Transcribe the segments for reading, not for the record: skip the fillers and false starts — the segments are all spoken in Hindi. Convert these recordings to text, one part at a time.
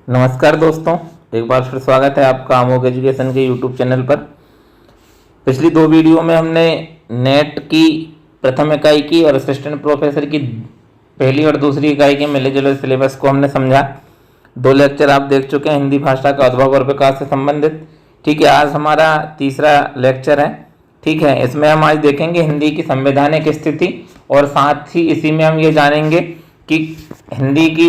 नमस्कार दोस्तों, एक बार फिर स्वागत है आपका अमोघ एजुकेशन के यूट्यूब चैनल पर। पिछली दो वीडियो में हमने नेट की प्रथम इकाई की और असिस्टेंट प्रोफेसर की पहली और दूसरी इकाई के मिले जुले सिलेबस को हमने समझा। दो लेक्चर आप देख चुके हैं हिंदी भाषा का उद्भव और विकास से संबंधित। ठीक है, आज हमारा तीसरा लेक्चर है। ठीक है, इसमें हम आज देखेंगे हिंदी की संवैधानिक स्थिति और साथ ही इसी में हम ये जानेंगे कि हिंदी की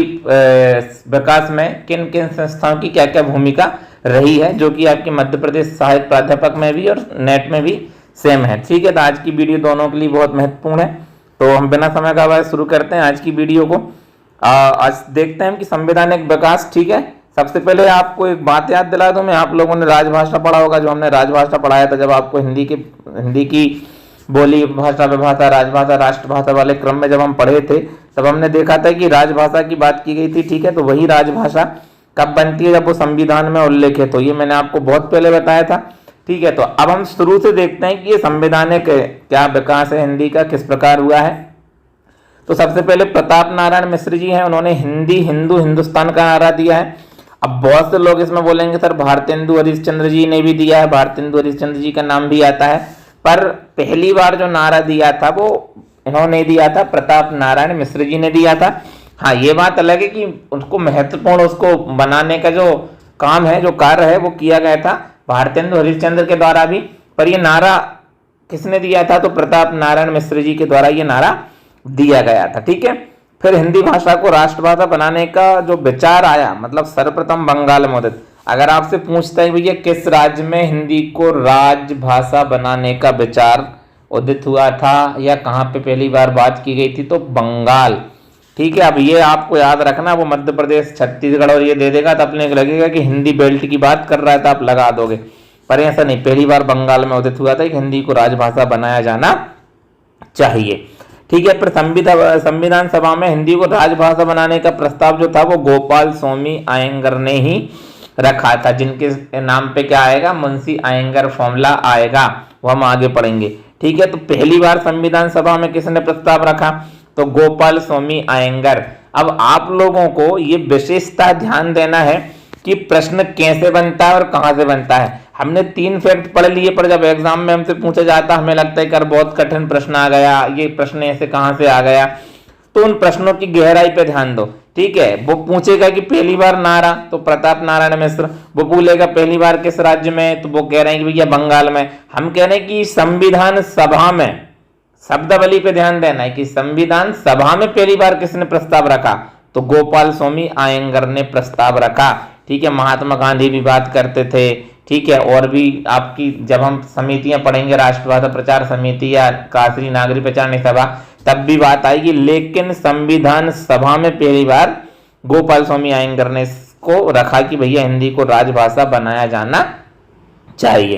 विकास में किन किन संस्थाओं की क्या क्या भूमिका रही है, जो कि आपके मध्य प्रदेश सहायक प्राध्यापक में भी और नेट में भी सेम है। ठीक है, तो आज की वीडियो दोनों के लिए बहुत महत्वपूर्ण है। तो हम बिना समय गवाए शुरू करते हैं आज की वीडियो को। आज देखते हैं कि संवैधानिक विकास। ठीक है, सबसे पहले आपको एक बात याद दिला दूं, मैं आप लोगों ने राजभाषा पढ़ा होगा, जो हमने राजभाषा पढ़ाया था जब आपको हिंदी की बोली भाषा, विभाषा, राजभाषा, राष्ट्रभाषा वाले क्रम में जब हम पढ़े थे तब हमने देखा था कि राजभाषा की बात की गई थी। ठीक है, तो वही राजभाषा कब बनती है? जब वो संविधान में उल्लेखित हो। ये मैंने आपको बहुत पहले बताया था। ठीक है, तो अब हम शुरू से देखते हैं कि ये संवैधानिक क्या विकास है हिंदी का, किस प्रकार हुआ है। तो सबसे पहले प्रताप नारायण मिश्र जी हैं, उन्होंने हिंदी हिंदू हिंदुस्तान का नारा दिया है। अब बहुत से लोग इसमें बोलेंगे सर भारतेंदु हरिश्चंद्र जी ने भी दिया है, भारतेंदु हरिश्चंद्र जी का नाम भी आता है, पर पहली बार जो नारा दिया था वो इन्होंने दिया था, प्रताप नारायण मिश्र जी ने दिया था। हाँ, ये बात अलग है कि उसको महत्वपूर्ण, उसको बनाने का जो काम है, जो कार्य है, वो किया गया था भारतेंदु हरिश्चंद्र के द्वारा भी। पर ये नारा किसने दिया था? तो प्रताप नारायण मिश्र जी के द्वारा ये नारा दिया गया था। ठीक है, फिर हिंदी भाषा को राष्ट्रभाषा बनाने का जो विचार आया, मतलब सर्वप्रथम बंगाल में उदित। अगर आपसे पूछता है भैया किस राज्य में हिंदी को राजभाषा बनाने का विचार उदित हुआ था या कहाँ पे पहली बार बात की गई थी, तो बंगाल। ठीक है, अब ये आपको याद रखना, वो मध्य प्रदेश, छत्तीसगढ़ और ये दे देगा तो अपने लगेगा कि हिंदी बेल्ट की बात कर रहा है तो आप लगा दोगे, पर ऐसा नहीं। पहली बार बंगाल में उदित हुआ था कि हिंदी को राजभाषा बनाया जाना चाहिए। ठीक है, फिर संविधान सभा में हिंदी को राजभाषा बनाने का प्रस्ताव जो था वो गोपाल स्वामी अयंगर ने ही रखा था, जिनके नाम पे क्या आएगा? मुंशी अयंगर फॉर्मूला आएगा, वो हम आगे पढ़ेंगे। ठीक है, तो पहली बार संविधान सभा में किसने प्रस्ताव रखा? तो गोपाल स्वामी अयंगर। अब आप लोगों को ये विशेषता ध्यान देना है कि प्रश्न कैसे बनता है और कहां से बनता है। हमने 3 फैक्ट पढ़ लिए, पर जब एग्जाम में हमसे पूछा जाता हमें लगता है कि बहुत कठिन प्रश्न आ गया, ये प्रश्न ऐसे कहां से आ गया, तो उन प्रश्नों की गहराई पे ध्यान दो। ठीक है, वो पूछेगा कि पहली बार नारा, तो प्रताप नारायण मिश्र। वो बोलेगा पहली बार किस राज्य में, तो वो कह रहे हैं कि भैया बंगाल में। हम कह रहे हैं कि संविधान सभा में, शब्दावली पे ध्यान देना है कि संविधान सभा में पहली बार किसने प्रस्ताव रखा? तो गोपाल स्वामी अयंगर ने प्रस्ताव रखा। ठीक है, महात्मा गांधी भी बात करते थे। ठीक है, और भी आपकी जब हम समितियां पढ़ेंगे, राष्ट्रभाषा प्रचार समिति या काशी नागरिक प्रचार सभा, तब भी बात आएगी। लेकिन संविधान सभा में पहली बार गोपाल स्वामी अयंगर ने इसको रखा कि भैया हिंदी को राजभाषा बनाया जाना चाहिए।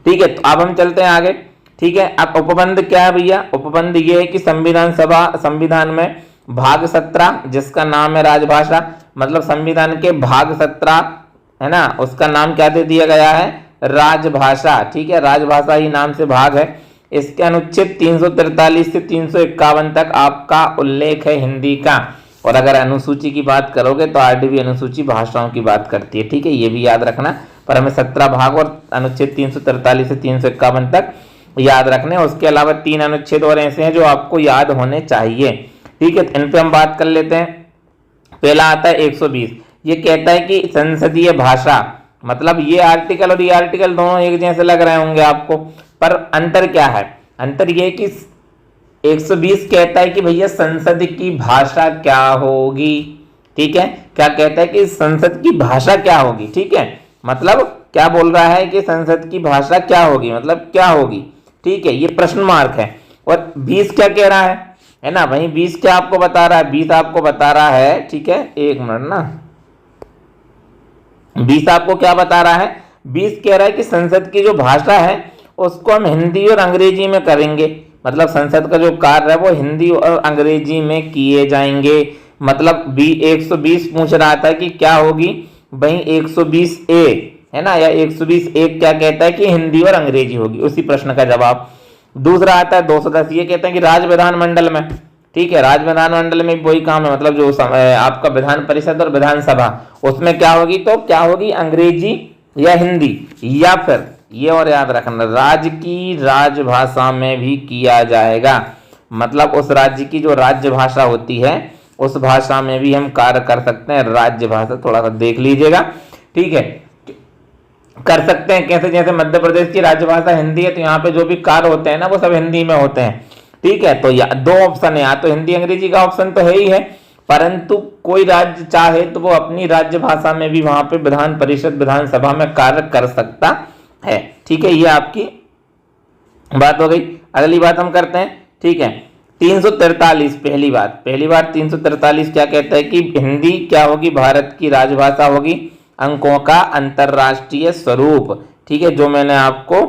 ठीक है, तो अब हम चलते हैं आगे। ठीक है, अब उपबंध क्या है भैया? उपबंध ये है कि संविधान में भाग 17 जिसका नाम है राजभाषा, मतलब संविधान के भाग 17 है ना, उसका नाम क्या दे दिया गया है? राजभाषा। ठीक है, राजभाषा ही नाम से भाग है। इसके अनुच्छेद 343 से 351 तक आपका उल्लेख है हिंदी का। और अगर अनुसूची की बात करोगे तो आरडीवी अनुसूची भाषाओं की बात करती है। ठीक है, ये भी याद रखना, पर हमें 17 भाग और अनुच्छेद 343 से 351 तक याद रखने। उसके अलावा 3 अनुच्छेद और ऐसे हैं जो आपको याद होने चाहिए। ठीक है, इन पे हम बात कर लेते हैं। पहला आता है 120। ये कहता है कि संसदीय भाषा, मतलब ये आर्टिकल और ये आर्टिकल दोनों एक जैसे लग रहे होंगे आपको, पर अंतर क्या है? अंतर ये कि 120 कहता है कि भैया संसद की भाषा क्या होगी। ठीक है, क्या कहता है कि संसद की भाषा क्या होगी। ठीक है, मतलब क्या बोल रहा है कि संसद की भाषा क्या होगी, मतलब क्या होगी। ठीक है, ये प्रश्न मार्क है। और 20 क्या कह रहा है ना, वही 20 क्या आपको बता रहा है? 20 आपको बता रहा है, ठीक है, एक मिनट ना, 20 आपको क्या बता रहा है? 20 कह रहा है कि संसद की जो भाषा है उसको हम हिंदी और अंग्रेजी में करेंगे, मतलब संसद का जो कार्य है वो हिंदी और अंग्रेजी में किए जाएंगे। मतलब 120 पूछ रहा था कि क्या होगी, वही 120A है ना, या 120A क्या कहता है कि हिंदी और अंग्रेजी होगी, उसी प्रश्न का जवाब। दूसरा आता है 210, ये कहते हैं कि राज्य विधानमंडल में, ठीक है। राज्य विधानमंडल में भी वही काम है, मतलब जो आपका विधान परिषद और विधानसभा, उसमें क्या होगी, तो क्या होगी, अंग्रेजी या हिंदी, या फिर ये और याद रखना, राज्य की राजभाषा में भी किया जाएगा। मतलब उस राज्य की जो राज्य भाषा होती है उस भाषा में भी हम कार्य कर सकते हैं। राज्य भाषा थोड़ा सा देख लीजिएगा, ठीक है। कर सकते हैं कैसे, जैसे मध्य प्रदेश की राजभाषा हिंदी है, तो यहाँ पे जो भी कार्य होते हैं ना वो सब हिंदी में होते हैं, ठीक है। तो या दो ऑप्शन है, या तो हिंदी अंग्रेजी का ऑप्शन तो है ही है, परंतु कोई राज्य चाहे तो वो अपनी राज्य भाषा में भी वहां पे विधान परिषद विधानसभा में कार्य कर सकता है, ठीक है। ये आपकी बात हो गई। अगली बात हम करते हैं, ठीक है। 343 पहली बात 343 क्या कहता है कि हिंदी क्या होगी, भारत की राजभाषा होगी। अंकों का अंतरराष्ट्रीय स्वरूप, ठीक है, जो मैंने आपको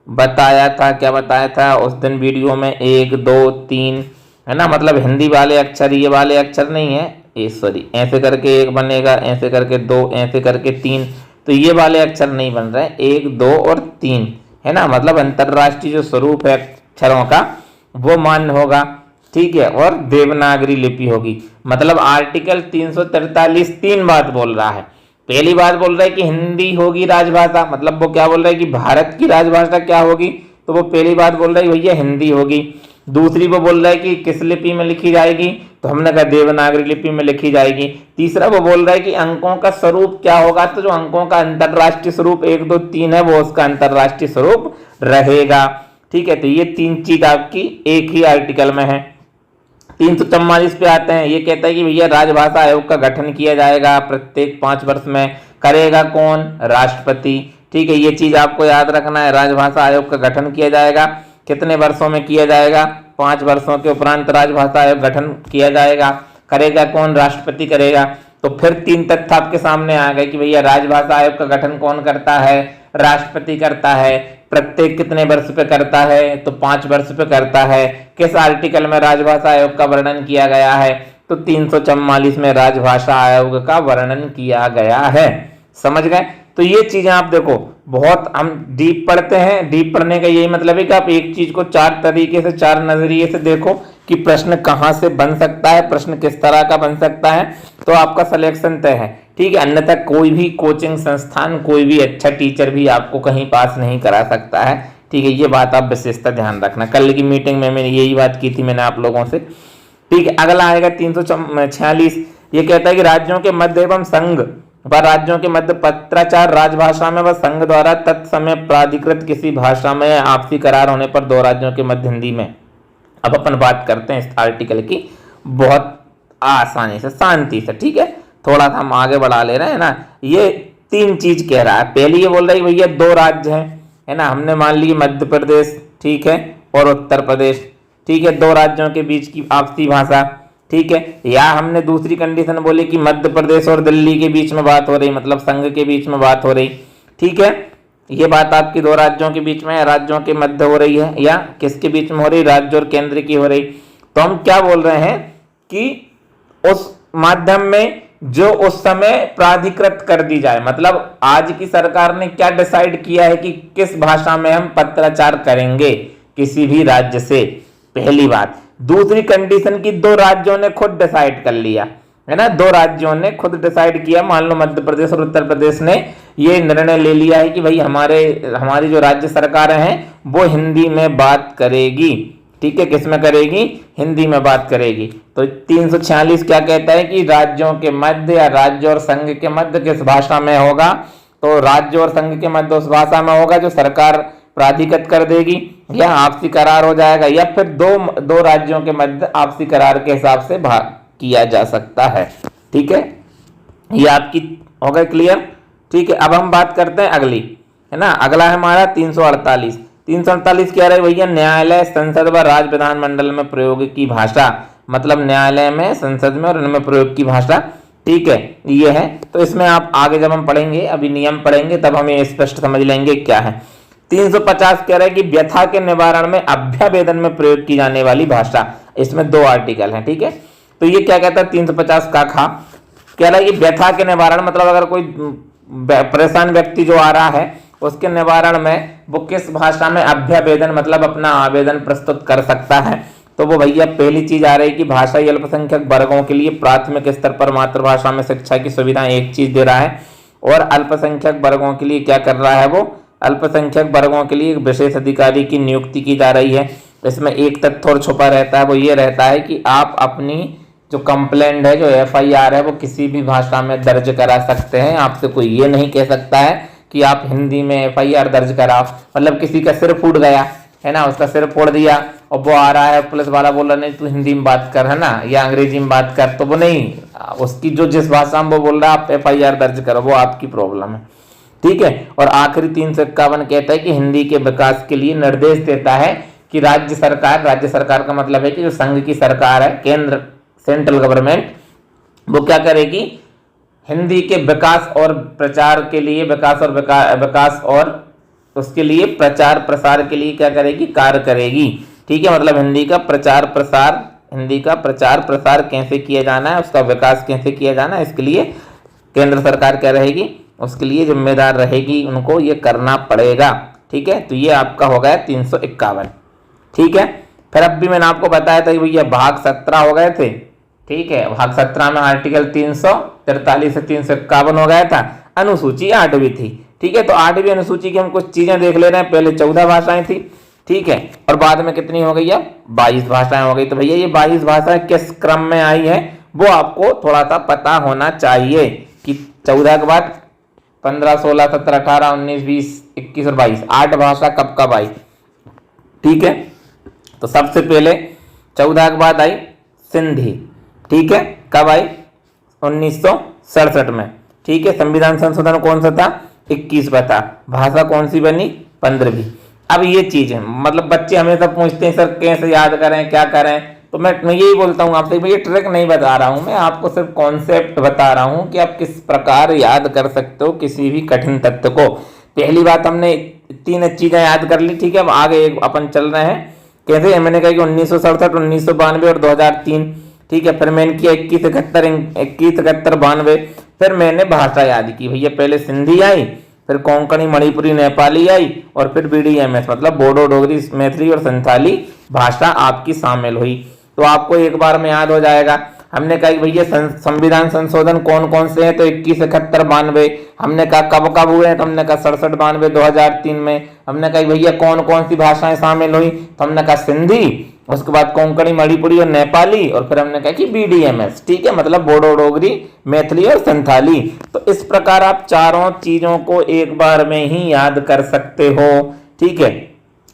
बताया था, क्या बताया था उस दिन वीडियो में, 1 2 3 है ना, मतलब हिंदी वाले अक्षर, ये वाले अक्षर नहीं है, सॉरी, ऐसे करके 1 बनेगा, ऐसे करके 2, ऐसे करके 3, तो ये वाले अक्षर नहीं बन रहे, 1 2 और 3 है ना, मतलब अंतरराष्ट्रीय जो स्वरूप है अक्षरों का वो मान्य होगा, ठीक है। और देवनागरी लिपि होगी। मतलब आर्टिकल 343 तीन बात बोल रहा है। पहली बात बोल रहा है कि हिंदी होगी राजभाषा, मतलब वो क्या बोल रहा है कि भारत की राजभाषा क्या होगी, तो वो पहली बात बोल रहा है भैया हिंदी होगी। दूसरी वो बोल रहा है कि किस लिपि में लिखी जाएगी, तो हमने कहा देवनागरी लिपि में लिखी जाएगी। तीसरा वो बोल रहा है कि अंकों का स्वरूप क्या होगा, तो जो अंकों का अंतरराष्ट्रीय स्वरूप 1 2 3 है वो उसका अंतरराष्ट्रीय स्वरूप रहेगा, ठीक है। तो ये तीन चीज आपकी एक ही आर्टिकल में है। 344 पे आते हैं, ये कहता है कि भैया राजभाषा आयोग का गठन किया जाएगा प्रत्येक 5 वर्ष में। करेगा कौन, राष्ट्रपति, ठीक है। ये चीज आपको याद रखना है, राजभाषा आयोग का गठन किया जाएगा। कितने वर्षों में किया जाएगा, 5 वर्षों के उपरांत राजभाषा आयोग गठन किया जाएगा। करेगा कौन, राष्ट्रपति करेगा। तो फिर 3 तथ्य आपके सामने आ गए कि भैया राजभाषा आयोग का गठन कौन करता है, राष्ट्रपति करता है। प्रत्येक कितने वर्ष पे करता है, तो 5 वर्ष पे करता है। किस आर्टिकल में राजभाषा आयोग का वर्णन किया गया है, तो 344 में राजभाषा आयोग का वर्णन किया गया है। समझ गए। तो ये चीजें आप देखो, बहुत हम डीप पढ़ते हैं, डीप पढ़ने का यही मतलब है कि आप एक चीज को 4 तरीके से, 4 नजरिए से देखो कि प्रश्न कहां से बन सकता है, प्रश्न किस तरह का बन सकता है, तो आपका सिलेक्शन तय है, ठीक है। अन्यथा कोई भी कोचिंग संस्थान, कोई भी अच्छा टीचर भी आपको कहीं पास नहीं करा सकता है, ठीक है। ये बात आप विशेषता ध्यान रखना। कल की मीटिंग में मैंने यही बात की थी मैंने आप लोगों से, ठीक है। अगला आएगा 346, ये कहता है कि राज्यों के मध्य एवं संघ व राज्यों के मध्य पत्राचार राजभाषा में व संघ द्वारा तत्समय प्राधिकृत किसी भाषा में आपसी करार होने पर 2 राज्यों के मध्य हिंदी में। अब अपन बात करते हैं इस आर्टिकल की बहुत आसानी से, शांति से, ठीक है। थोड़ा सा हम आगे बढ़ा ले रहे हैं ना। ये 3 चीज कह रहा है। पहली ये बोल रहा है भैया 2 राज्य हैं, है ना, हमने मान ली मध्य प्रदेश, ठीक है, और उत्तर प्रदेश, ठीक है, 2 राज्यों के बीच की आपसी भाषा, ठीक है। या हमने दूसरी कंडीशन बोली कि मध्य प्रदेश और दिल्ली के बीच में बात हो रही, मतलब संघ के बीच में बात हो रही, ठीक है। ये बात आपकी 2 राज्यों के बीच में, राज्यों के मध्य हो रही है, या किसके बीच में हो रही, राज्य और केंद्र की हो रही। तो हम क्या बोल रहे हैं कि उस माध्यम में जो उस समय प्राधिकृत कर दी जाए, मतलब आज की सरकार ने क्या डिसाइड किया है कि किस भाषा में हम पत्राचार करेंगे किसी भी राज्य से, पहली बात। दूसरी कंडीशन की 2 राज्यों ने खुद डिसाइड कर लिया, है ना, 2 राज्यों ने खुद डिसाइड किया, मान लो मध्य प्रदेश और उत्तर प्रदेश ने ये निर्णय ले लिया है कि भाई हमारी जो राज्य सरकारें हैं वो हिंदी में बात करेगी, ठीक है। किस में करेगी, हिंदी में बात करेगी। तो 346 क्या कहता है कि राज्यों के मध्य या राज्य और संघ के मध्य किस भाषा में होगा, तो राज्य और संघ के मध्य उस भाषा में होगा जो सरकार प्राधिकृत कर देगी, या आपसी करार हो जाएगा, या फिर दो राज्यों के मध्य आपसी करार के हिसाब से भाग किया जा सकता है, ठीक है। ये आपकी हो गई क्लियर, ठीक है। अब हम बात करते हैं अगली, है ना, अगला है हमारा 348 कह रहे भैया न्यायालय, संसद व राज्य विधानमंडल में प्रयोग की भाषा, मतलब न्यायालय में, संसद में और इनमें प्रयोग की भाषा, ठीक है, ये है। तो इसमें आप आगे जब हम पढ़ेंगे, अभी नियम पढ़ेंगे, तब हम ये स्पष्ट समझ लेंगे क्या है। 350 कह रहा है कि व्यथा के निवारण में अभ्यावेदन में प्रयोग की जाने वाली भाषा, इसमें 2 आर्टिकल हैं, ठीक है। तो ये क्या कहता है 350 का खा, कह रहा है कि व्यथा के निवारण, मतलब अगर कोई परेशान व्यक्ति जो आ रहा है उसके निवारण में वो किस भाषा में अभ्यावेदन, मतलब अपना आवेदन प्रस्तुत कर सकता है, तो वो भैया पहली चीज आ रही कि भाषाई अल्पसंख्यक वर्गों के लिए प्राथमिक स्तर पर मातृभाषा में शिक्षा की सुविधाएं एक चीज दे रहा है, और अल्पसंख्यक वर्गों के लिए क्या कर रहा है वो, अल्पसंख्यक वर्गों के लिए एक विशेष अधिकारी की नियुक्ति की जा रही है। इसमें एक तथ्य और छुपा रहता है, वो ये रहता है कि आप अपनी जो कंप्लेंट है, जो FIR है, वो किसी भी भाषा में दर्ज करा सकते हैं। आपसे कोई ये नहीं कह सकता है कि आप हिंदी में FIR दर्ज कराओ। मतलब किसी का सिर फूट गया है ना, उसका सिर फोड़ दिया और वो आ रहा है, पुलिस वाला बोल रहा नहीं तू हिंदी में बात कर, है ना, या अंग्रेजी में बात कर, तो वो नहीं, उसकी जो जिस भाषा में वो बोल रहा है आप FIR दर्ज करो, वो आपकी प्रॉब्लम है। ठीक है। और आखिरी 351 कहता है कि हिंदी के विकास के लिए निर्देश देता है कि राज्य सरकार का मतलब है कि जो संघ की सरकार है, केंद्र सेंट्रल गवर्नमेंट, वो क्या करेगी, हिंदी के विकास और प्रचार के लिए, विकास और उसके लिए प्रचार प्रसार के लिए क्या करेगी, कार्य करेगी। ठीक है। मतलब हिंदी का प्रचार प्रसार कैसे किया जाना है, उसका विकास कैसे किया जाना है, इसके लिए केंद्र सरकार क्या रहेगी, उसके लिए जिम्मेदार रहेगी, उनको ये करना पड़ेगा। ठीक है। तो ये आपका हो गया 351। ठीक है। फिर अब भी मैंने आपको बताया था कि भैया भाग 17 हो गए थे। ठीक है। भाग 17 में आर्टिकल 343 से 351 हो गया था। अनुसूची 8वीं थी। ठीक है। तो 8वीं अनुसूची की हम कुछ चीजें देख ले रहे हैं। पहले 14 भाषाएं थी। ठीक है। और बाद में कितनी हो गई है, 22 भाषाएं हो गई। तो भैया ये 22 भाषाएं किस क्रम में आई है वो आपको थोड़ा सा पता होना चाहिए कि 14 के बाद 15, 16, 17, 18, 19, 20, 21 और 22 8 भाषा कब कब आई। ठीक है। तो सबसे पहले 14 के बाद आई सिंधी। ठीक है। कब आई, 1967 में। ठीक है। संविधान संशोधन कौन सा था, 21वां था। भाषा कौन सी बनी, 15वीं। अब ये चीज है, मतलब बच्चे हमेशा पूछते हैं सर कैसे याद करें, क्या करें, तो मैं यही बोलता हूँ आपसे, ये ट्रिक नहीं बता रहा हूँ मैं आपको, सिर्फ कॉन्सेप्ट बता रहा हूँ कि आप किस प्रकार याद कर सकते हो किसी भी कठिन तत्व को। पहली बात हमने 3 चीजें याद कर ली। ठीक है। अब आगे अपन चल रहे हैं कैसे, मैंने कहा कि 1967, 1992 और 2003। ठीक है। फिर मैंने किया 21, 71, 92। फिर मैंने भाषा याद की भैया, पहले सिंधी आई, फिर कोंकणी, मणिपुरी, नेपाली आई, और फिर BDMS मतलब बोडो, डोगरी, मैथिली और संथाली भाषा आपकी शामिल हुई। तो आपको एक बार में याद हो जाएगा। हमने कहा कि भैया संविधान संशोधन कौन कौन से हैं, तो 21, 71, 92। हमने कहा कब कब हुए हैं, तो हमने कहा 67, 92, 2003 में। हमने कहा भैया कौन कौन सी भाषाएं शामिल हुई, तो हमने कहा सिंधी, उसके बाद कोंकणी, मणिपुरी और नेपाली, और फिर हमने कहा कि BDMS। ठीक है। मतलब बोडो, डोगरी, मैथिली और संथाली। तो इस प्रकार आप चारों चीजों को एक बार में ही याद कर सकते हो। ठीक है।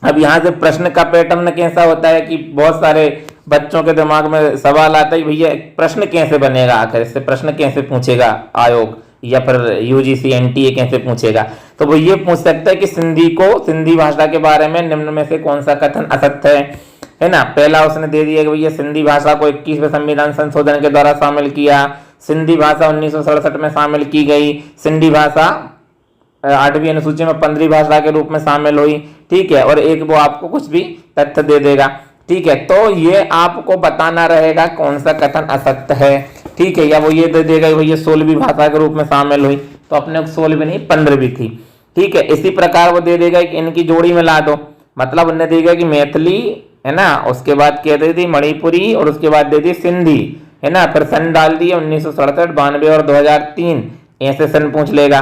अब यहाँ से प्रश्न का पैटर्न कैसा होता है कि बहुत सारे बच्चों के दिमाग में सवाल आता है भैया प्रश्न कैसे बनेगा, आखिर इससे प्रश्न कैसे पूछेगा आयोग, या फिर UGC NTA कैसे पूछेगा। तो वो ये पूछ सकता है कि सिंधी भाषा के बारे में निम्न में से कौन सा कथन असत्य है ना। पहला उसने दे दिया कि भैया सिंधी भाषा को 21वें संविधान संशोधन के द्वारा शामिल किया, सिंधी भाषा 1967 में शामिल की गई, सिंधी भाषा 8वीं अनुसूची में 15वीं भाषा के रूप में शामिल हुई। ठीक है। और एक वो आपको कुछ भी तथ्य दे देगा। ठीक है। तो ये आपको बताना रहेगा कौन सा कथन असत्य है। ठीक है। या वो ये दे देगा भैया 16वीं भाषा के रूप में शामिल हुई, तो अपने 16वीं नहीं 15वीं थी। ठीक है। इसी प्रकार वो दे देगा कि इनकी जोड़ी में ला दो, मतलब उन्हें देगा कि मैथिली है ना, उसके बाद कह दे दी मणिपुरी, और उसके बाद दे दी सिंधी है ना, फिर सन डाल दिए 1967, 92 और 2003, ऐसे सन पूछ लेगा।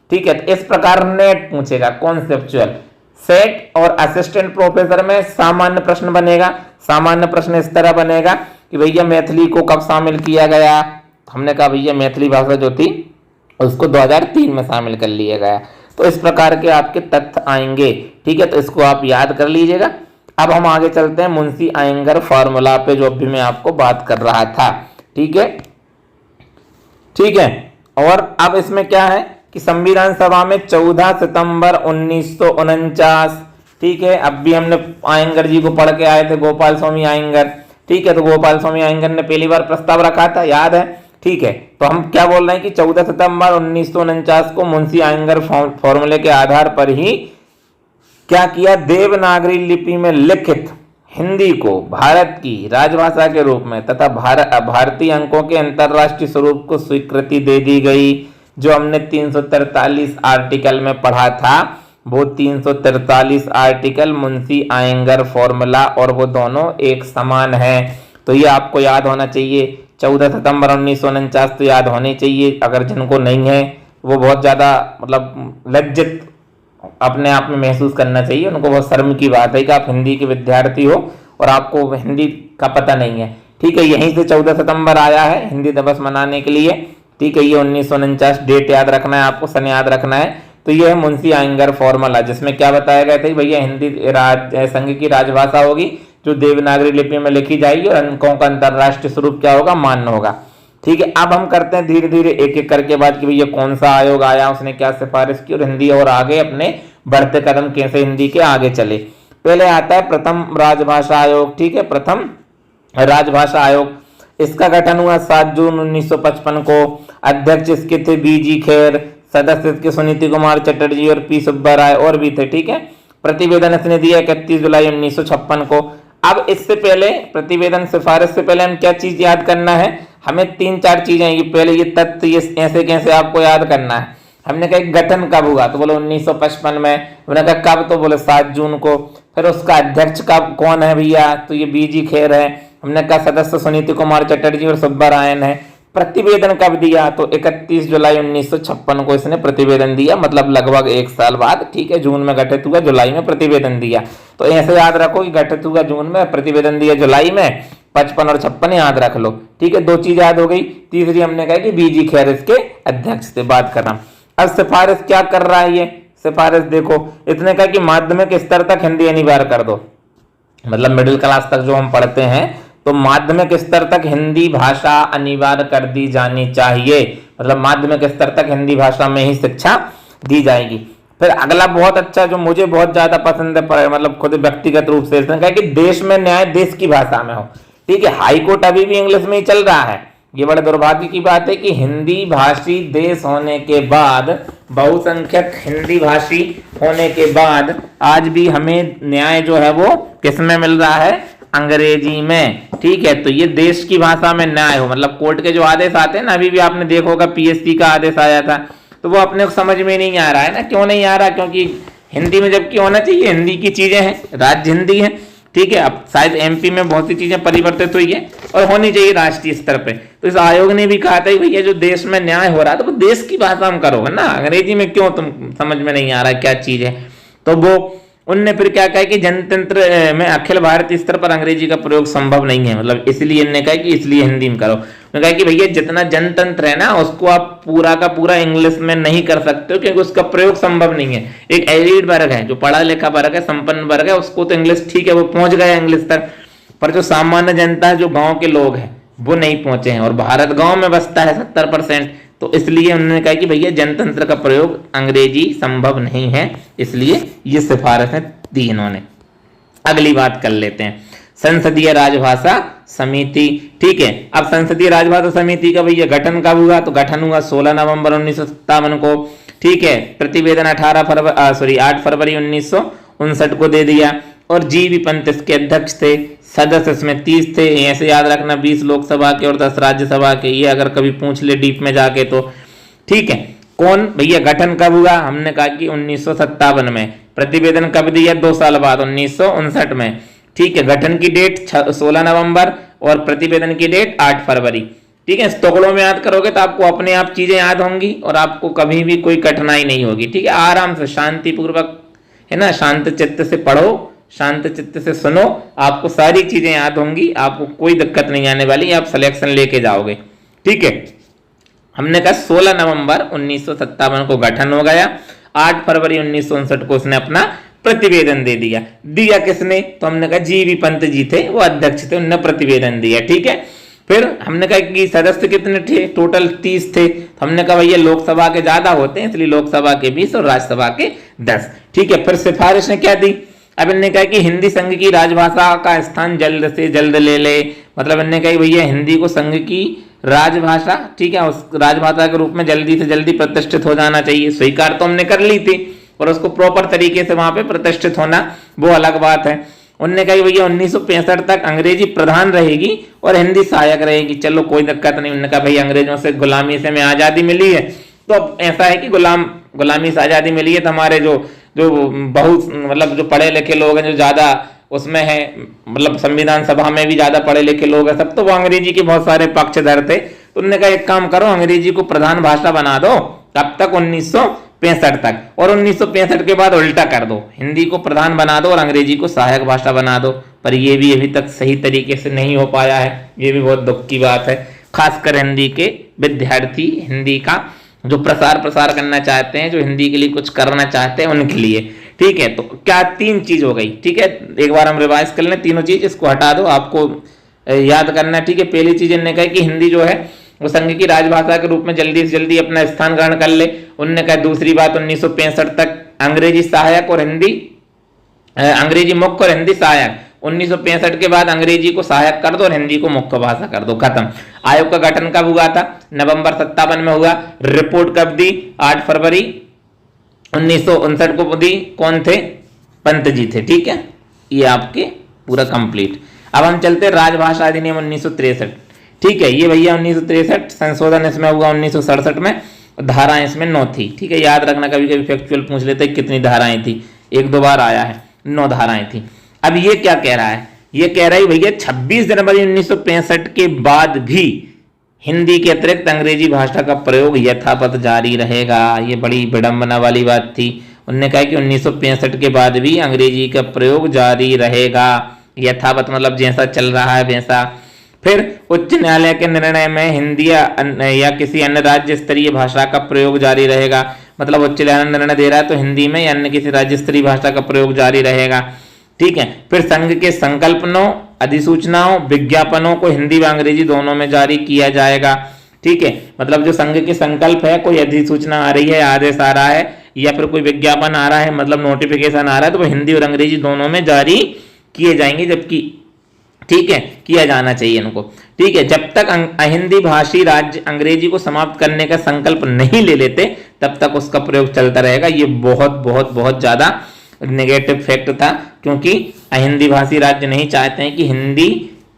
ठीक है। तो इस प्रकार नेट पूछेगा, कॉन्सेप्चुअल। सेट और असिस्टेंट प्रोफेसर में सामान्य प्रश्न बनेगा। सामान्य प्रश्न इस तरह बनेगा कि भैया मैथिली को कब शामिल किया गया, हमने कहा भैया मैथिली भाषा जो थी उसको 2003 में शामिल कर लिया गया। तो इस प्रकार के आपके तथ्य आएंगे। ठीक है। तो इसको आप याद कर लीजिएगा। अब हम आगे चलते हैं मुंशी आयंगर फॉर्मूला पे, जो अभी मैं आपको बात कर रहा था। ठीक है। ठीक है। और अब इसमें क्या है कि संविधान सभा में 14 सितंबर 1949, ठीक है, अब भी हमने आयंगर जी को पढ़ के आए थे, गोपाल स्वामी आयंगर। ठीक है। तो गोपाल स्वामी आयंगर ने पहली बार प्रस्ताव रखा था, याद है। ठीक है। तो हम क्या बोल रहे हैं कि 14 सितंबर 1949 को मुंशी आयंगर फॉर्मूले के आधार पर ही क्या किया, देवनागरी लिपि में लिखित हिंदी को भारत की राजभाषा के रूप में तथा भारतीय अंकों के अंतरराष्ट्रीय स्वरूप को स्वीकृति दे दी गई। जो हमने 343 आर्टिकल में पढ़ा था वो 343 आर्टिकल, मुंशी आयंगर फॉर्मूला, और वो दोनों एक समान है। तो ये आपको याद होना चाहिए। 14 सितंबर 1949 तो याद होने चाहिए। अगर जिनको नहीं है वो बहुत ज़्यादा मतलब लज्जित अपने आप में महसूस करना चाहिए, उनको बहुत शर्म की बात है कि आप हिंदी के विद्यार्थी हो और आपको हिंदी का पता नहीं है। ठीक है, यहीं से 14 सितंबर आया है हिंदी दिवस मनाने के लिए। ठीक है, ये 1949 डेट याद रखना है आपको, सन याद रखना है। तो ये है मुंशी आयंगर फॉर्मूला, जिसमें क्या बताया गया था भैया हिंदी संघ की राजभाषा होगी जो देवनागरी लिपि में लिखी जाएगी और अंकों का अंतरराष्ट्रीय स्वरूप क्या होगा, मान्य होगा। ठीक है, अब हम करते हैं धीरे धीरे एक एक करके बात कि भैया कौन सा आयोग आया, उसने क्या सिफारिश की और हिंदी और आगे अपने बढ़ते कदम कैसे हिंदी के आगे चले। पहले आता है प्रथम राजभाषा आयोग। ठीक है, प्रथम राजभाषा आयोग, इसका गठन हुआ 7 जून 1955 को। अध्यक्ष इसके थे बीजी खेर, सदस्य इसके सुनीति कुमार चटर्जी और पी सुब्बा राय और भी थे। ठीक है, प्रतिवेदन इसने दिया 31 जुलाई 1956 को। अब इससे पहले प्रतिवेदन सिफारिश से पहले हम क्या चीज याद करना है, हमें 3-4 चीजें, ये पहले ये तथ्य ये ऐसे कैसे आपको याद करना है। हमने कहा गठन कब हुआ, तो बोलो 1955 में। हमने कहा कब, तो बोले 7 जून को। फिर उसका अध्यक्ष कब कौन है भैया, तो ये बीजी खेर है। हमने कहा सदस्य सुनीति कुमार चटर्जी और सुब्बा रायन है। प्रतिवेदन कब दिया, तो 31 जुलाई 1956 को इसने प्रतिवेदन दिया, मतलब लगभग 1 साल बाद। ठीक है, जून में गठित हुआ, जुलाई में प्रतिवेदन दिया। तो ऐसे याद रखो कि गठित हुआ जून में, प्रतिवेदन दिया जुलाई में, 55 और 56 याद रख लो। ठीक है, 2 चीज याद हो गई। तीसरी हमने कहा कि बीजी खैर इसके अध्यक्ष थे, बात करना। अब सिफारिश क्या कर रहा है ये सिफारिश, देखो इसने कहा कि माध्यमिक स्तर तक हिंदी अनिवार्य कर दो, मतलब मिडिल क्लास तक जो हम पढ़ते हैं तो माध्यमिक स्तर तक हिंदी भाषा अनिवार्य कर दी जानी चाहिए, मतलब माध्यमिक स्तर तक हिंदी भाषा में ही शिक्षा दी जाएगी। फिर अगला बहुत अच्छा जो मुझे बहुत ज्यादा पसंद है, मतलब खुद व्यक्तिगत रूप से, इसने कहा कि देश में न्याय देश की भाषा में हो। ठीक है, हाई कोर्ट अभी भी इंग्लिश में ही चल रहा है। ये बड़े दुर्भाग्य की बात है कि हिंदी भाषी देश होने के बाद, बहुसंख्यक हिंदी भाषी होने के बाद आज भी हमें न्याय जो है वो किस में मिल रहा है, अंग्रेजी में। ठीक है, तो ये देश की भाषा में न्याय हो, मतलब कोर्ट के जो आदेश आते हैं ना, अभी भी आपने देखा होगा पीएससी का आदेश आया था, तो वो अपने को समझ में नहीं आ रहा है ना। क्यों नहीं आ रहा, क्योंकि हिंदी में जबकि होना चाहिए, हिंदी की चीजें हैं, राज्य हिंदी है। ठीक है, अब शायद एमपी में बहुत सी चीजें परिवर्तित हुई है और होनी चाहिए राष्ट्रीय स्तर पे। तो इस आयोग ने भी कहा था भैया जो देश में न्याय हो रहा है तो वो देश की भाषा में करो ना, अंग्रेजी में क्यों, तुम समझ में नहीं आ रहा क्या चीज है। तो वो उनने फिर क्या कहा कि जनतंत्र में अखिल भारतीय स्तर पर अंग्रेजी का प्रयोग संभव नहीं है, मतलब इसलिए इन्होंने कहा कि इसलिए हिंदी में करो। उन्होंने कहा कि भैया जितना जनतंत्र है ना उसको आप पूरा का पूरा इंग्लिश में नहीं कर सकते हो, क्योंकि उसका प्रयोग संभव नहीं है। एक एलिड वर्ग है, जो पढ़ा लिखा वर्ग है, संपन्न वर्ग है, उसको तो इंग्लिश ठीक है, वो पहुंच गया इंग्लिश तक, पर जो सामान्य जनता है, जो गाँव के लोग हैं, वो नहीं पहुंचे हैं। और भारत गाँव में बसता है 70%, तो इसलिए उन्होंने कहा कि भैया जनतंत्र का प्रयोग अंग्रेजी संभव नहीं है, इसलिए ये सिफारिशें दी इन्होंने। अगली बात कर लेते हैं, संसदीय राजभाषा समिति। ठीक है, अब संसदीय राजभाषा समिति का भैया गठन कब हुआ, तो गठन हुआ 16 नवंबर 1957 को। ठीक है, प्रतिवेदन 8 फरवरी 1959 को दे दिया और जीवी पंत इसके अध्यक्ष थे। सदस्य इसमें 30 थे, ऐसे याद रखना, 20 लोकसभा के और 10 राज्यसभा के, ये अगर कभी पूछ ले डीप में जाके तो। ठीक है, कौन भैया, गठन कब हुआ, हमने कहा कि 1957 में। प्रतिवेदन कब दिया, 2 साल बाद 1959 में। ठीक है, गठन की डेट 16 नवंबर और प्रतिवेदन की डेट 8 फरवरी। ठीक है, इस टुकड़ों में याद करोगे तो आपको अपने आप चीजें याद होंगी और आपको कभी भी कोई कठिनाई नहीं होगी। ठीक है, आराम से शांतिपूर्वक है ना, शांत चित्त से पढ़ो, शांत चित्त से सुनो, आपको सारी चीजें याद होंगी, आपको कोई दिक्कत नहीं आने वाली, आप सिलेक्शन लेके जाओगे। ठीक है, हमने कहा 16 नवंबर 1957 को गठन हो गया, 8 फरवरी 1959 को उसने अपना प्रतिवेदन दे दिया। दिया किसने, तो हमने कहा जीवी पंत जी थे, वो अध्यक्ष थे, उन्होंने प्रतिवेदन दिया। ठीक है, फिर हमने कहा कि सदस्य कितने थे, टोटल 30 थे। तो हमने कहा भैया लोकसभा के ज्यादा होते हैं, इसलिए लोकसभा के 20 और राज्यसभा के 10। ठीक है, फिर सिफारिश ने क्या दी, अब इन्होंने कहा कि हिंदी संघ की राजभाषा का स्थान जल्द से जल्द ले ले, मतलब इन्होंने कहा भैया हिंदी को संघ की राजभाषा, ठीक है, उस राजभाषा के रूप में जल्दी से जल्दी प्रतिष्ठित हो जाना चाहिए। स्वीकार तो हमने कर ली थी, और उसको प्रॉपर तरीके से वहां पे प्रतिष्ठित होना वो अलग बात है। उन्होंने कहा भैया 1965 तक अंग्रेजी प्रधान रहेगी और हिंदी सहायक रहेगी। चलो कोई दिक्कत नहीं। उन्होंने कहा भाई अंग्रेजों से गुलामी से हमें आजादी मिली है, तो अब ऐसा है कि गुलामी से आजादी मिली है तो हमारे जो जो बहुत मतलब जो पढ़े लिखे लोग हैं, जो ज़्यादा उसमें है, मतलब संविधान सभा में भी ज़्यादा पढ़े लिखे लोग हैं सब, तो वो अंग्रेजी के बहुत सारे पक्षधर थे। तो उन्होंने कहा एक काम करो, अंग्रेजी को प्रधान भाषा बना दो तब तक 1965 तक, और 1965 के बाद उल्टा कर दो, हिंदी को प्रधान बना दो और अंग्रेजी को सहायक भाषा बना दो। पर ये भी अभी तक सही तरीके से नहीं हो पाया है, ये भी बहुत दुख की बात है। खासकर हिंदी के विद्यार्थी, हिंदी का जो प्रसार करना चाहते हैं, जो हिंदी के लिए कुछ करना चाहते हैं, उनके लिए। ठीक है, तो क्या 3 चीज हो गई। ठीक है, एक बार हम रिवाइज कर लें तीनों चीज, इसको हटा दो, आपको याद करना है। ठीक है, पहली चीज इन्होंने कहा कि हिंदी जो है वो संघ की राजभाषा के रूप में जल्दी से जल्दी अपना स्थान ग्रहण कर ले। उन्होंने कहा दूसरी बात, 1965 तक अंग्रेजी सहायक और हिंदी अंग्रेजी मुख्य और हिंदी सहायक, 1965 के बाद अंग्रेजी को सहायक कर दो और हिंदी को मुख्य भाषा कर दो, खत्म। आयोग का गठन कब हुआ था? नवंबर 57 में हुआ। रिपोर्ट कब दी? 8 फरवरी 1959 को दी। कौन थे? पंत जी थे। ठीक है, ये आपके पूरा कंप्लीट। अब हम चलते राजभाषा अधिनियम 1963। ठीक है, ये भैया 1963, संशोधन इसमें हुआ 1967 में, धाराएं इसमें 9 थी। ठीक है, याद रखना, कभी कभी फैक्चुअल पूछ लेते कितनी धाराएं थी, 1-2 बार आया है, 9 धाराएं थी। अब ये क्या कह रहा है? ये कह रहा है भैया 26 जनवरी 1965 के बाद भी हिंदी के अतिरिक्त अंग्रेजी भाषा का प्रयोग यथावत जारी रहेगा। ये बड़ी विडंबना वाली बात थी। उन्होंने कहा कि 1965 के बाद भी अंग्रेजी का प्रयोग जारी रहेगा, यथावत मतलब जैसा चल रहा है वैसा। फिर उच्च न्यायालय के निर्णय में हिंदी या किसी अन्य राज्य स्तरीय भाषा का प्रयोग जारी रहेगा, मतलब उच्च न्यायालय निर्णय दे रहा है तो हिंदी में या अन्य किसी राज्य स्तरीय भाषा का प्रयोग जारी रहेगा। ठीक है, फिर संघ के संकल्पनों, अधिसूचनाओं, विज्ञापनों को हिंदी व अंग्रेजी दोनों में जारी किया जाएगा। ठीक है, मतलब जो संघ के संकल्प है, कोई अधिसूचना आ रही है, आदेश आ रहा है, या फिर कोई विज्ञापन आ रहा है, मतलब नोटिफिकेशन आ रहा है, तो वो हिंदी और अंग्रेजी दोनों में जारी किए जाएंगे, जबकि ठीक है किया जाना चाहिए इनको। ठीक है, जब तक अहिंदी भाषी राज्य अंग्रेजी को समाप्त करने का संकल्प नहीं ले लेते तब तक उसका प्रयोग चलता रहेगा। ये बहुत बहुत बहुत ज्यादा नेगेटिव फैक्ट था, क्योंकि अहिंदी भाषी राज्य नहीं चाहते हैं कि हिंदी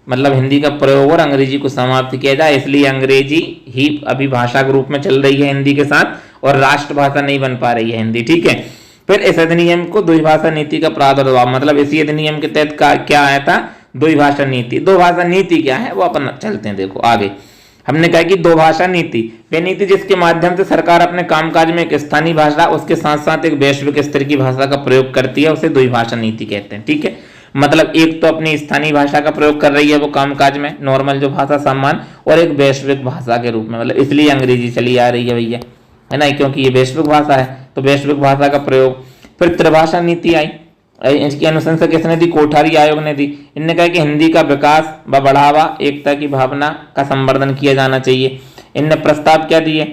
मतलब हिंदी का प्रयोग और अंग्रेजी को समाप्त किया जाए, इसलिए अंग्रेजी ही अभी भाषा के रूप में चल रही है हिंदी के साथ, और राष्ट्रभाषा नहीं बन पा रही है हिंदी। ठीक है, फिर इस अधिनियम को द्विभाषा नीति का प्रादुर्भाव, मतलब इसी अधिनियम के तहत क्या आया था? द्विभाषा नीति। दो भाषा नीति क्या है वो अपन चलते हैं, देखो आगे। हमने कहा कि दो भाषा नीति, वे नीति जिसके माध्यम से सरकार अपने कामकाज में एक स्थानीय भाषा उसके साथ साथ एक वैश्विक स्तर की भाषा का प्रयोग करती है, उसे द्विभाषा नीति कहते हैं। ठीक है, मतलब एक तो अपनी स्थानीय भाषा का प्रयोग कर रही है वो कामकाज में, नॉर्मल जो भाषा सामान्य, और एक वैश्विक भाषा के रूप में, मतलब इसलिए अंग्रेजी चली आ रही है भैया, है ना, क्योंकि ये वैश्विक भाषा है तो वैश्विक भाषा का प्रयोग। फिर त्रिभाषा नीति आई, इसकी अनुशंसा किसने दी? कोठारी आयोग ने दी। इनने कहा कि हिंदी का विकास व बढ़ावा, एकता की भावना का संवर्धन किया जाना चाहिए। इनने प्रस्ताव क्या दिए?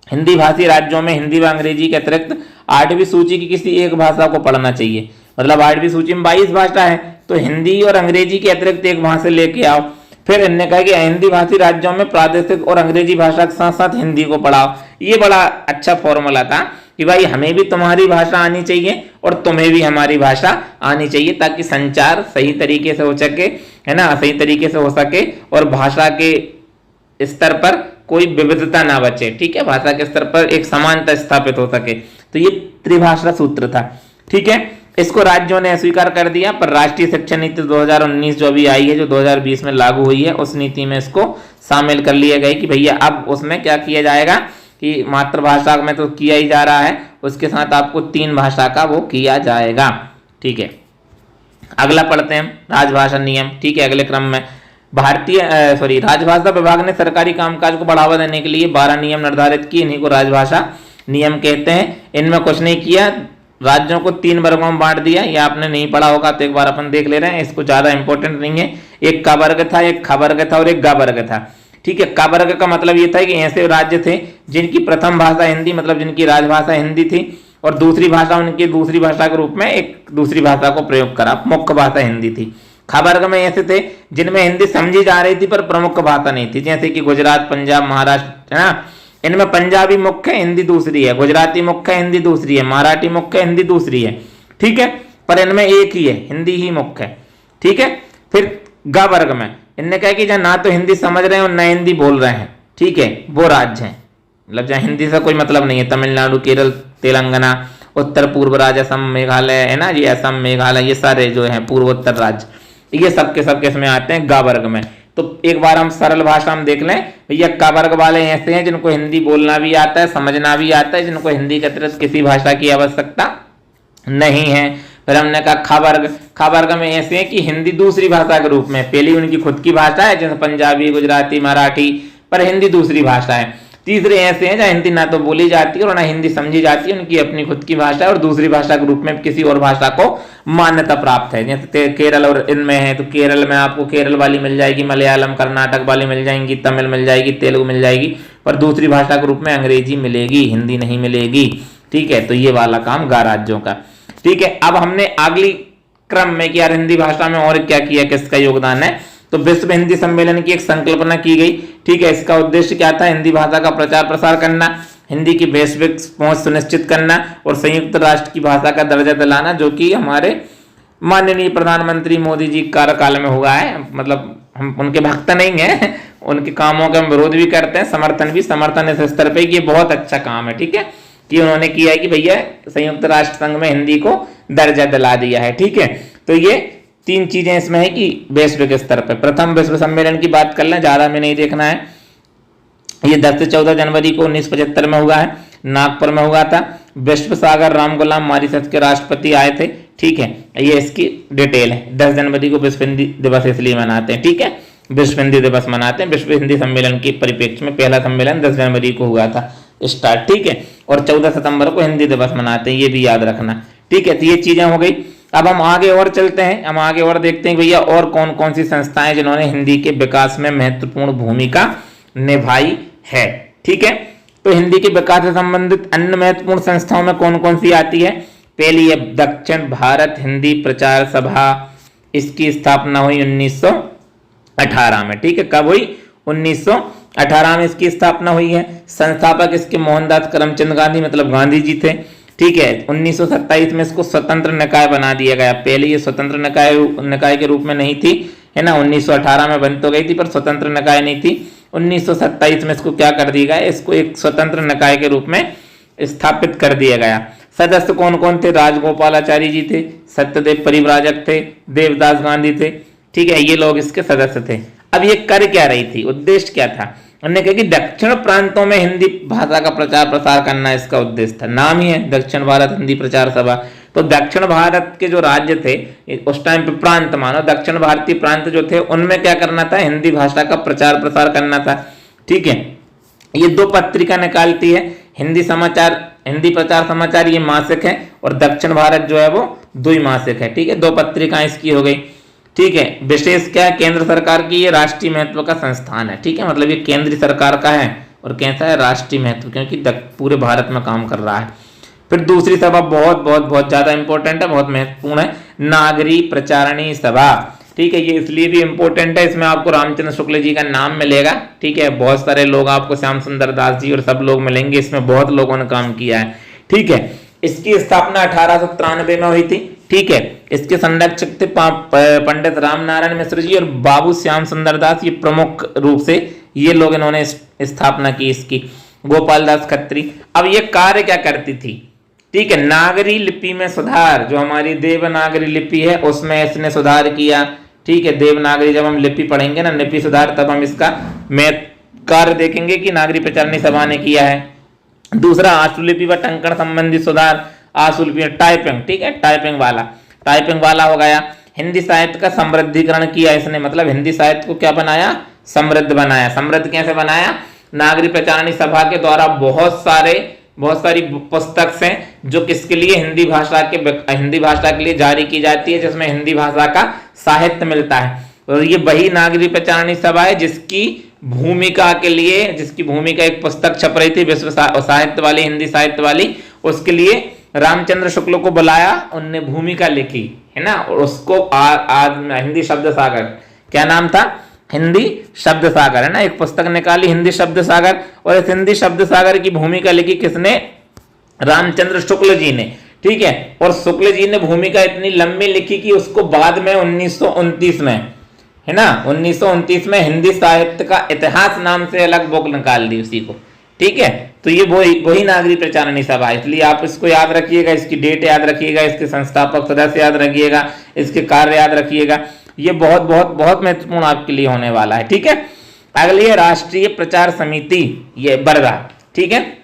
हिंदी भाषी राज्यों में हिंदी व अंग्रेजी के अतिरिक्त 8वीं सूची की किसी एक भाषा को पढ़ना चाहिए, मतलब 8वीं सूची में 22 भाषा है तो हिंदी और अंग्रेजी के अतिरिक्त एक भाषा लेके आओ। फिर इनने कहा कि हिंदी भाषी राज्यों में प्रादेशिक और अंग्रेजी भाषा के साथ साथ हिंदी को पढ़ाओ। ये बड़ा अच्छा फॉर्मूला था कि भाई हमें भी तुम्हारी भाषा आनी चाहिए और तुम्हें भी हमारी भाषा आनी चाहिए, ताकि संचार सही तरीके से हो सके, है ना, सही तरीके से हो सके और भाषा के स्तर पर कोई विविधता ना बचे। ठीक है, भाषा के स्तर पर एक समानता स्थापित हो सके। तो ये त्रिभाषा सूत्र था। ठीक है, इसको राज्यों ने अस्वीकार कर दिया, पर राष्ट्रीय शिक्षा नीति 2019 जो अभी आई है, जो 2020 में लागू हुई है, उस नीति में इसको शामिल कर लिया गया कि भैया अब उसमें क्या किया जाएगा कि मातृभाषा में तो किया ही जा रहा है, उसके साथ आपको 3 भाषा का वो किया जाएगा। ठीक है, अगला पढ़ते हैं राजभाषा नियम। ठीक है, अगले क्रम में राजभाषा विभाग ने सरकारी कामकाज को बढ़ावा देने के लिए 12 नियम निर्धारित किए, इन्हीं को राजभाषा नियम कहते हैं। इनमें कुछ नहीं किया, राज्यों को 3 वर्गों में बांट दिया। ये आपने नहीं पढ़ा होगा तो एक बार अपन देख ले रहे हैं, इसको ज्यादा इंपॉर्टेंट नहीं है। एक का वर्ग था, एक ख वर्ग था और एक ग वर्ग था। ठीक है, का वर्ग का मतलब ये था कि ऐसे राज्य थे जिनकी प्रथम भाषा हिंदी, मतलब जिनकी राजभाषा हिंदी थी, और दूसरी भाषा उनकी दूसरी भाषा के रूप में एक दूसरी भाषा को प्रयोग करा, मुख्य भाषा हिंदी थी। ख वर्ग में ऐसे थे जिनमें हिंदी समझी जा रही थी पर प्रमुख भाषा नहीं थी, जैसे कि गुजरात, पंजाब, महाराष्ट्र, है ना। इनमें पंजाबी मुख्य है, हिंदी दूसरी है, गुजराती मुख्य है, हिंदी दूसरी है, मराठी मुख्य है, हिंदी दूसरी है। ठीक है, पर इनमें एक ही है, हिंदी ही मुख्य है। ठीक है, फिर ग वर्ग में इनने कहा कि जहाँ ना तो हिंदी समझ रहे हैं और ना हिंदी बोल रहे हैं, ठीक है, वो राज्य हैं, मतलब जहाँ हिंदी से कोई मतलब नहीं है, तमिलनाडु, केरल, तेलंगाना, उत्तर पूर्व राज्य असम मेघालय है ना, ये असम मेघालय ये सारे जो हैं पूर्वोत्तर राज्य, ये सबके सबके इसमें आते हैं ग वर्ग में। तो एक बार हम सरल भाषा में देख लें, भैया क वर्ग वाले ऐसे हैं जिनको हिंदी बोलना भी आता है, समझना भी आता है, जिनको हिंदी के अतिरिक्त किसी भाषा की आवश्यकता नहीं है। फिर हमने कहा ख वर्ग में ऐसे हैं कि हिंदी दूसरी भाषा के रूप में, पहली उनकी खुद की भाषा है जैसे पंजाबी, गुजराती, मराठी, पर हिंदी दूसरी भाषा है। तीसरे ऐसे हैं जहाँ हिंदी ना तो बोली जाती है और ना हिंदी समझी जाती है, उनकी अपनी खुद की भाषा है और दूसरी भाषा के रूप में किसी और भाषा को मान्यता प्राप्त है। जैसे केरल और इनमें है, तो केरल में आपको केरल वाली मिल जाएगी, मलयालम कर्नाटक वाली मिल जाएंगी, तमिल मिल जाएगी, तेलुगु मिल जाएगी, पर दूसरी भाषा के रूप में अंग्रेजी मिलेगी, हिंदी नहीं मिलेगी। ठीक है, तो ये वाला काम गा राज्यों का। ठीक है, अब हमने अगली क्रम में कि यार हिंदी भाषा में और क्या किया, किसका योगदान है, तो विश्व हिंदी सम्मेलन की एक संकल्पना की गई। ठीक है, इसका उद्देश्य क्या था, हिंदी भाषा का प्रचार प्रसार करना, हिंदी की वैश्विक पहुंच सुनिश्चित करना और संयुक्त राष्ट्र की भाषा का दर्जा दिलाना, जो कि हमारे माननीय प्रधानमंत्री मोदी जी कार्यकाल में हुआ है। मतलब हम उनके भक्त नहीं हैं, उनके कामों का हम विरोध भी करते हैं, समर्थन इस स्तर पर ये बहुत अच्छा काम है। ठीक है, कि उन्होंने किया है कि भैया संयुक्त राष्ट्र संघ में हिंदी को दर्जा दिला दिया है। ठीक है, तो ये 3 चीजें इसमें है कि वैश्विक स्तर पर प्रथम विश्व सम्मेलन की बात कर लें, ज्यादा में नहीं देखना है। ये 10 से 14 जनवरी को 1975 में हुआ है, नागपुर में हुआ था। विश्व सागर राम गुलाम मॉरिशस के राष्ट्रपति आए थे। ठीक है, ये इसकी डिटेल है। 10 जनवरी को विश्व हिंदी दिवस इसलिए मनाते हैं। ठीक है, विश्व हिंदी दिवस मनाते हैं। विश्व हिंदी सम्मेलन के परिप्रेक्ष्य में पहला सम्मेलन 10 जनवरी को हुआ था स्टार्ट। ठीक है, और 14 सितंबर को हिंदी दिवस मनाते हैं, ये भी याद रखना। ठीक है, तो ये चीजें हो गई। अब हम आगे और चलते हैं, हम आगे और देखते हैं भैया और कौन कौन सी संस्थाएं जिन्होंने हिंदी के विकास में महत्वपूर्ण भूमिका निभाई है। ठीक है, तो हिंदी के विकास से संबंधित अन्य महत्वपूर्ण संस्थाओं में कौन कौन सी आती है। पहली है दक्षिण भारत हिंदी प्रचार सभा, इसकी स्थापना हुई 1918 में। ठीक है, कब हुई, 1918 में इसकी स्थापना हुई है। संस्थापक इसके मोहनदास करमचंद गांधी मतलब गांधी जी थे। ठीक है, 1927 में इसको स्वतंत्र निकाय बना दिया गया। पहले ये स्वतंत्र निकाय के रूप में नहीं थी, है ना, 1918 में बन तो गई थी पर स्वतंत्र निकाय नहीं थी। 1927 में इसको क्या कर दिया गया, इसको एक स्वतंत्र निकाय के रूप में स्थापित कर दिया गया। सदस्य कौन कौन थे, राजगोपालाचारी जी थे, सत्यदेव परिव्राजक थे, देवदास गांधी थे। ठीक है, ये लोग इसके सदस्य थे। अब ये कर क्या रही थी, उद्देश्य क्या था, उन्होंने कहा कि दक्षिण प्रांतों में हिंदी भाषा का प्रचार प्रसार करना इसका उद्देश्य था। नाम ही है दक्षिण भारत हिंदी प्रचार सभा। तो दक्षिण भारत के जो राज्य थे उस टाइम पे, प्रांत मानो दक्षिण भारतीय प्रांत जो थे, उनमें क्या करना था, हिंदी भाषा का प्रचार प्रसार करना था। ठीक है, ये 2 पत्रिका निकालती है, हिंदी प्रचार समाचार ये मासिक है और दक्षिण भारत जो है वो द्विमासिक है। ठीक है, 2 पत्रिकाएं इसकी हो गई। ठीक है, विशेष क्या है, केंद्र सरकार की ये राष्ट्रीय महत्व का संस्थान है। ठीक है, मतलब ये केंद्र सरकार का है और कैसा है, राष्ट्रीय महत्व, क्योंकि पूरे भारत में काम कर रहा है। फिर दूसरी सभा बहुत बहुत बहुत ज्यादा इंपॉर्टेंट है, बहुत महत्वपूर्ण है, नागरी प्रचारणी सभा। ठीक है, ये इसलिए भी इंपॉर्टेंट है, इसमें आपको रामचंद्र शुक्ल जी का नाम मिलेगा। ठीक है, बहुत सारे लोग आपको श्याम सुंदर दास जी और सब लोग मिलेंगे, इसमें बहुत लोगों ने काम किया है। ठीक है, इसकी स्थापना 1893 में हुई थी। ठीक है, इसके संरक्षक थे पंडित रामनारायण मिश्र जी और बाबू श्याम सुंदर दास, ये प्रमुख रूप से ये लोग इन्होंने स्थापना की इसकी, गोपाल दास खत्री। अब ये कार्य क्या करती थी, ठीक है, नागरी लिपि में सुधार, जो हमारी देवनागरी लिपि है उसमें इसने सुधार किया। ठीक है, देवनागरी जब हम लिपि पढ़ेंगे ना, लिपि सुधार, तब हम इसका कार्य देखेंगे कि नागरी प्रचारणी सभा ने किया है। दूसरा आशुलिपि व टंकण संबंधी सुधार, आशुलिपि टाइपिंग। ठीक है, टाइपिंग वाला हो गया। हिंदी साहित्य का समृद्धिकरण किया इसने, मतलब हिंदी साहित्य को क्या बनाया, समृद्ध बनाया। समृद्ध कैसे बनाया, नागरी प्रचारणी सभा के द्वारा बहुत सारी पुस्तक हैं जो किसके लिए, हिंदी भाषा के लिए जारी की जाती है, जिसमें हिंदी भाषा का साहित्य मिलता है। और ये वही नागरी प्रचारणी सभा है जिसकी भूमिका एक पुस्तक छप रही थी विश्व साहित्य वाली, हिंदी साहित्य वाली, उसके लिए रामचंद्र शुक्ल को बुलाया, उनने भूमिका लिखी, है ना, और उसको हिंदी शब्द सागर, क्या नाम था, हिंदी शब्द सागर, है ना, एक पुस्तक निकाली हिंदी शब्द सागर, और इस हिंदी शब्द सागर की भूमिका लिखी किसने, रामचंद्र शुक्ल जी ने। ठीक है, और शुक्ल जी ने भूमिका इतनी लंबी लिखी कि उसको बाद में 1929 में, है ना, 1929 में हिंदी साहित्य का इतिहास नाम से अलग बुक निकाल दी उसी को, ठीक है। तो ये वही नागरिक प्रचारणी सभा है, इसलिए आप इसको याद रखिएगा, इसकी डेट याद रखिएगा, इसके संस्थापक सदस्य याद रखिएगा, इसके कार्य याद रखिएगा। ये बहुत बहुत बहुत महत्वपूर्ण आपके लिए होने वाला है। ठीक है, अगली है राष्ट्रीय प्रचार समिति, ये वर्धा, ठीक है,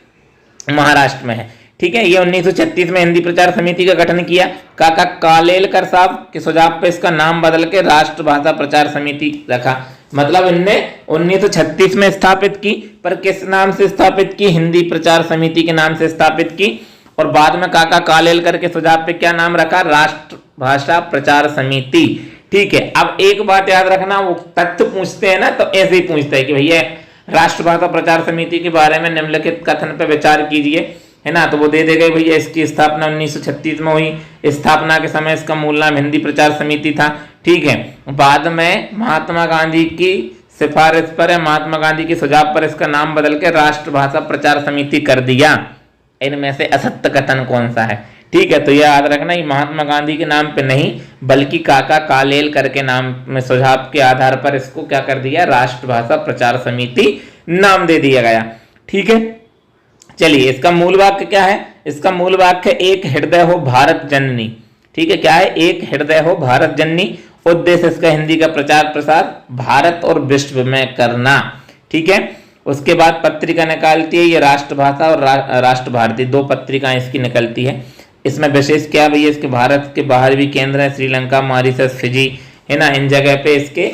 महाराष्ट्र में है। ठीक है, ये 1936 में हिंदी प्रचार समिति का गठन किया। काका कालेलकर साहब के सुझाव पे इसका नाम बदल के राष्ट्रभाषा प्रचार समिति रखा। मतलब इनने 1936 में स्थापित की, पर किस नाम से स्थापित की? हिंदी प्रचार समिति के नाम से स्थापित की। और बाद में काका कालेलकर के सुझाव पे क्या नाम रखा? राष्ट्रभाषा प्रचार समिति। ठीक है, अब एक बात याद रखना, वो तथ्य पूछते हैं ना तो ऐसे ही पूछते हैं कि भैया राष्ट्रभाषा प्रचार समिति के बारे में निम्नलिखित कथन पे विचार कीजिए, है ना। तो वो दे देगा भैया इसकी स्थापना 1936 में हुई। स्थापना के समय इसका मूल नाम हिंदी प्रचार समिति था। ठीक है, बाद में महात्मा गांधी की सिफारिश पर या महात्मा गांधी के सुझाव पर इसका नाम बदल के राष्ट्रभाषा प्रचार समिति कर दिया। इनमें से असत्य कथन कौन सा है? ठीक है, तो यह याद रखना, ये महात्मा गांधी के नाम पे नहीं बल्कि काका कालेलकर के नाम में सुझाव के आधार पर इसको क्या कर दिया? राष्ट्रभाषा प्रचार समिति नाम दे दिया गया। ठीक है, चलिए इसका मूल वाक्य क्या है? इसका मूल वाक्य एक हृदय हो भारत जननी। ठीक है, क्या है? एक हृदय हो भारत जननी। उद्देश्य इसका हिंदी का प्रचार प्रसार भारत और विश्व में करना। ठीक है, उसके बाद पत्रिका निकालती है ये राष्ट्रभाषा और राष्ट्र भारती, दो पत्रिकाएं इसकी निकलती है। इसमें विशेष क्या भैया? इसके भारत के बाहर भी केंद्र है, श्रीलंका, मॉरिशस, फिजी, है ना, इन जगह पे इसके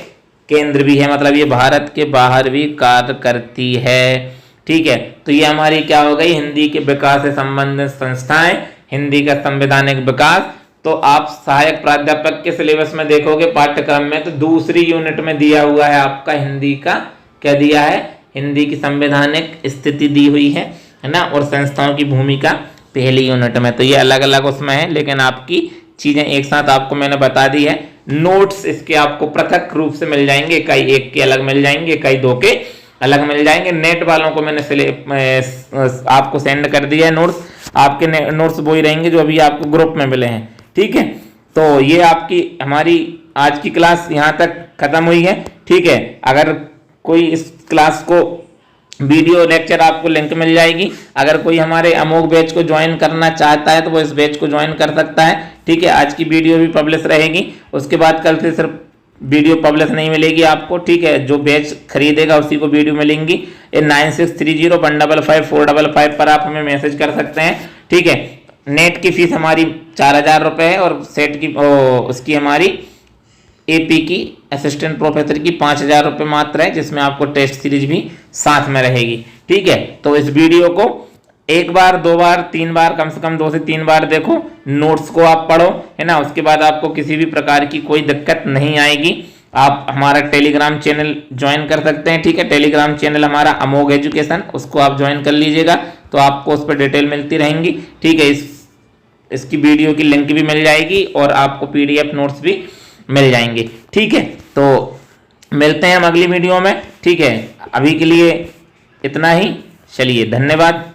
केंद्र भी है। मतलब ये भारत के बाहर भी कार्य करती है। ठीक है, तो ये हमारी क्या हो गई? हिंदी के विकास से संबंधित संस्थाएं, हिंदी का संवैधानिक विकास। तो आप सहायक प्राध्यापक के सिलेबस में देखोगे पाठ्यक्रम में, तो दूसरी यूनिट में दिया हुआ है आपका हिंदी का, क्या दिया है? हिंदी की संवैधानिक स्थिति दी हुई है ना, और संस्थाओं की भूमिका पहली यूनिट में। तो ये अलग अलग उसमें है, लेकिन आपकी चीजें एक साथ आपको मैंने बता दी है। नोट्स इसके आपको पृथक रूप से मिल जाएंगे, कई एक के अलग मिल जाएंगे, कई दो के अलग मिल जाएंगे। नेट वालों को मैंने आपको सेंड कर दिया है नोट्स। आपके नोट्स वो ही रहेंगे जो अभी आपको ग्रुप में मिले हैं। ठीक है, तो ये आपकी हमारी आज की क्लास यहाँ तक खत्म हुई है। ठीक है, अगर कोई इस क्लास को वीडियो लेक्चर आपको लिंक मिल जाएगी। अगर कोई हमारे अमोघ बैच को ज्वाइन करना चाहता है तो वो इस बैच को ज्वाइन कर सकता है। ठीक है, आज की वीडियो भी पब्लिश रहेगी, उसके बाद कल से सिर्फ वीडियो पब्लिश नहीं मिलेगी आपको। ठीक है, जो बैच खरीदेगा उसी को वीडियो मिलेंगी। 9630155455 पर आप हमें मैसेज कर सकते हैं। ठीक है, नेट की फीस हमारी 4000 रुपये है और सेट की उसकी हमारी एपी की असिस्टेंट प्रोफेसर की 5000 रुपये मात्र है, जिसमें आपको टेस्ट सीरीज भी साथ में रहेगी। ठीक है, तो इस वीडियो को एक बार, दो बार, तीन बार, कम से कम 2 से 3 बार देखो, नोट्स को आप पढ़ो, है ना। उसके बाद आपको किसी भी प्रकार की कोई दिक्कत नहीं आएगी। आप हमारा टेलीग्राम चैनल ज्वाइन कर सकते हैं। ठीक है, टेलीग्राम चैनल हमारा अमोघ एजुकेशन, उसको आप ज्वाइन कर लीजिएगा, तो आपको उस पर डिटेल मिलती रहेंगी। ठीक है, इसकी वीडियो की लिंक भी मिल जाएगी और आपको PDF नोट्स भी मिल जाएंगे। ठीक है, तो मिलते हैं हम अगली वीडियो में। ठीक है, अभी के लिए इतना ही। चलिए, धन्यवाद।